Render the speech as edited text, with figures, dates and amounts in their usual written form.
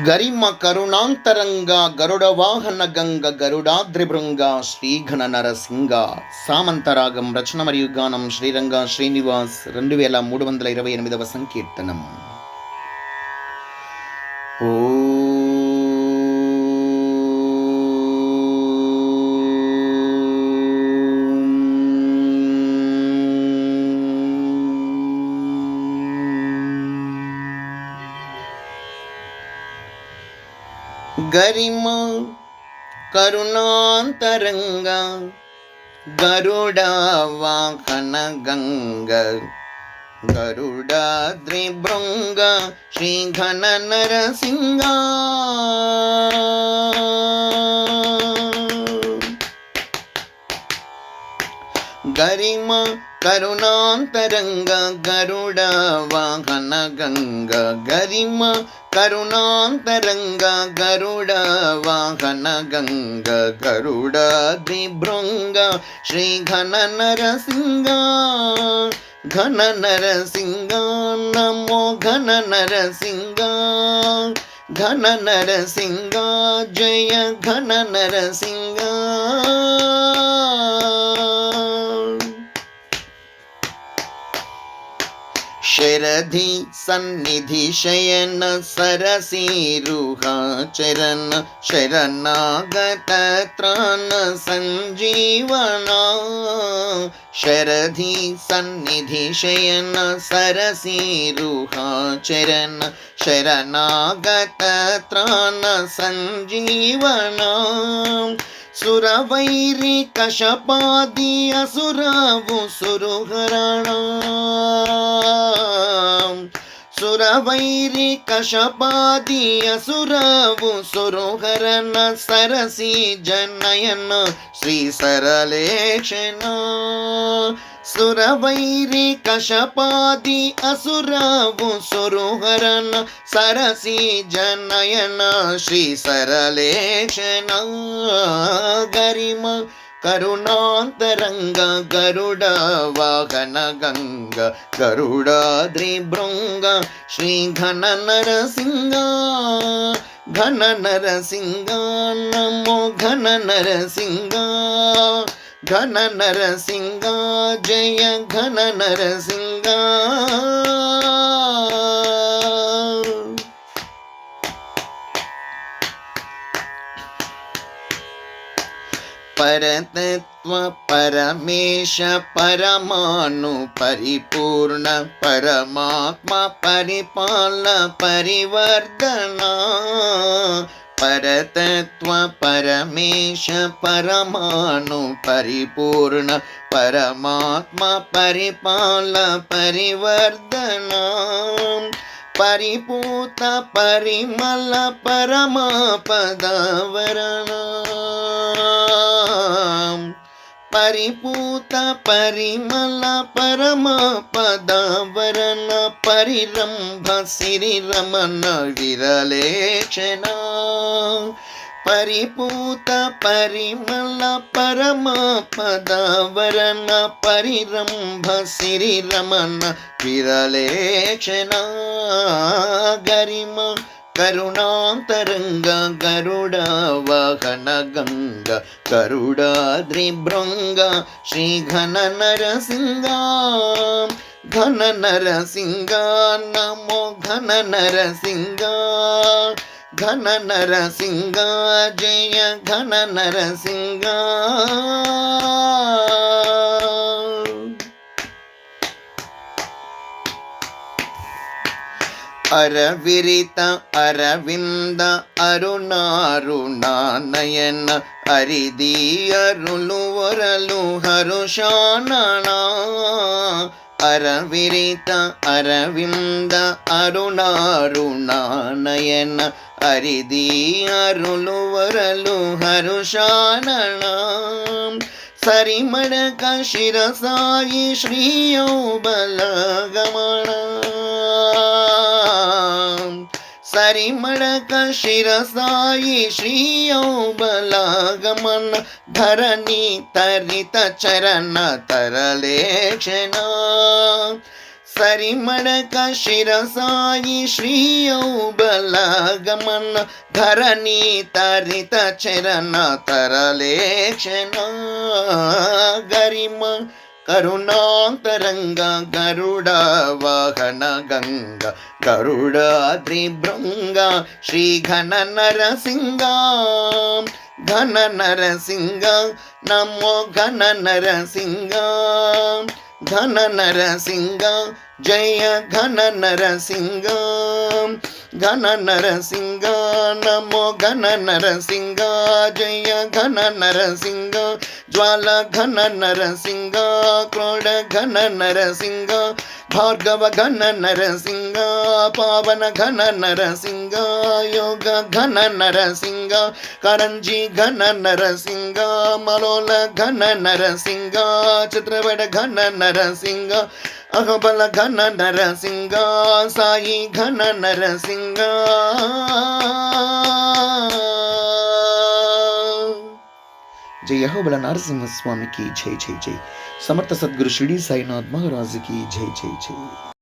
గరిమ కరుణాంతరంగ గరుడ వాహన గంగ గరుడాద్రిభృంగ శ్రీఘన నరసింగ. సామంతరాగం రచన మరియు గానం శ్రీరంగ శ్రీనివాస్ 2328వ సంకీర్తనం. ఓ గరిమ కరుణాంతరంగ గరుడ వాహన గంగ గరుడాద్రిభృంగ శ్రీఘన నరసింగ. గరిమ కరుణాంతరంగ గరుడ వాహన గంగ గరిమ కరుణాంతరంగ గరుడ వాహన గంగ గరుడాద్రిభృంగ శ్రీఘన నరసింగ. ఘన నరసింగ నమో ఘన నరసింగ. ఘన నరసింగ జయ ఘన నరసింగ. శరధి సన్నిధి శయన సరసీరుహ చరణ శరణాగత త్రాణ సంజీవన. శరధి సన్నిధి శయన సరసీరుహ చరణ శరణాగత త్రాణ సంజీవన. సురవైరి కశపాది అసురవు సురుహరణ. సురవైరి కశపాది అసురవు సురుహరణ సరసి జనయన శ్రీ సరళేక్షణ. సురవైరి కశపాది అసురవు సురుహరణ సరసి జనయన శ్రీ సరళేక్షణ. గరిమ కరుణాంతరంగ గరుడ వాహన గంగ గరుడాద్రిభృంగ శ్రీఘన నరసింగ. ఘన నరసింగ నమో ఘన నరసింగ. ఘన నరసింగ జయ ఘన నరసింగ. పరతత్వ పరమేశ పరమాణు పరిపూర్ణ పరమాత్మ పరిపాలన పరివర్ధన. పరతత్వ పరమేశ పరమాణు పరిపూర్ణ పరమాత్మ పరిపాలన పరివర్ధన. పరిపూత పరిమళ పరమ పదవరణ. పరిపూత పరిమళ పరమ పదవరణ పరిరంభ సిరిరమణ విరలేక్షణ. పరిపూత పరిమళ పరమ పదవరణ పరిరంభ సిరిరమణ విరలేక్షణ. గరిమ కరుణాంతరంగ గరుడ వాహన గంగ గరుడాద్రిభృంగ శ్రీఘన నరసింగ. ఘన నరసింగ నమో ఘన నరసింగ. ఘన నరసింగ జయ ఘన నరసింగ. అరవిరిత అరవింద అరుణారుణానయన అరిది అరులు వరలు హరుషానన. అరవిరిత అరవింద అరుణారుణానయన అరిది అరులు వరలు హరుషానన. సరిమడక శిరసాయి శ్రీయౌ బలగమణ. సరిమడక శిరసాయి శ్రీయౌ బలగమన ధరణి తరిత చరణ తరలేక్షణ. ಸರಿಮಡಕ ಶಿರಸಾಯಿ ಶ್ರೀಯೌ ಬಲಗಮನ ಧರಣಿ ತರಿತ ಚರಣ ತರಲೇಕ್ಷಣ ಗರಿಮ ಕರುಣಾಂತರಂಗ ಗರುಡ ವಾಹನ ಗಂಗ ಗರುಡಾದ್ರಿ ಭೃಂಗ ಶ್ರೀ ಘನ ನರಸಿಂಗ ಘನ ನರಸಿಂಗ ನಮೋ ಘನ ನರಸಿಂಗ ಘನ ನರಸಿಂಗ ಜಯ ಘನ ನರಸಿಂಗ ಘನ ನರಸಿಂಗ ನಮೋ ಘನ ನರಸಿಂಗ ಜಯ ಘನ ನರಸಿಂಗ ಜ್ವಾಲ ಘನ ನರಸಿಂಗ ಕ್ರೋಡ ಘನ ನರಸಿಂಗ ಭಾರ್ಗವ ಘನ ನರಸಿಂಗ ಪಾವನ ಘನ ನರಸಿಂಗ ಯೋಗ ಘನ ನರಸಿಂಗ ಕಾರಂಜಿ ಘನ ನರಸಿಂಗ ಮಲೋಲ ಘನ ನರಸಿಂಗ ಚಿತ್ರವಡ ಘನ ನರಸಿಂಗ ಅಹಬಲ ಘನ ನರಸಿಂಗ ಸಾಯಿ ಘನ ನರಸಿಂಗ जय अहोबल नरसिंह स्वामी की जय जय जय। समर्थ सद्गुरु शिरडी साईनाथ महाराज की जय जय जय।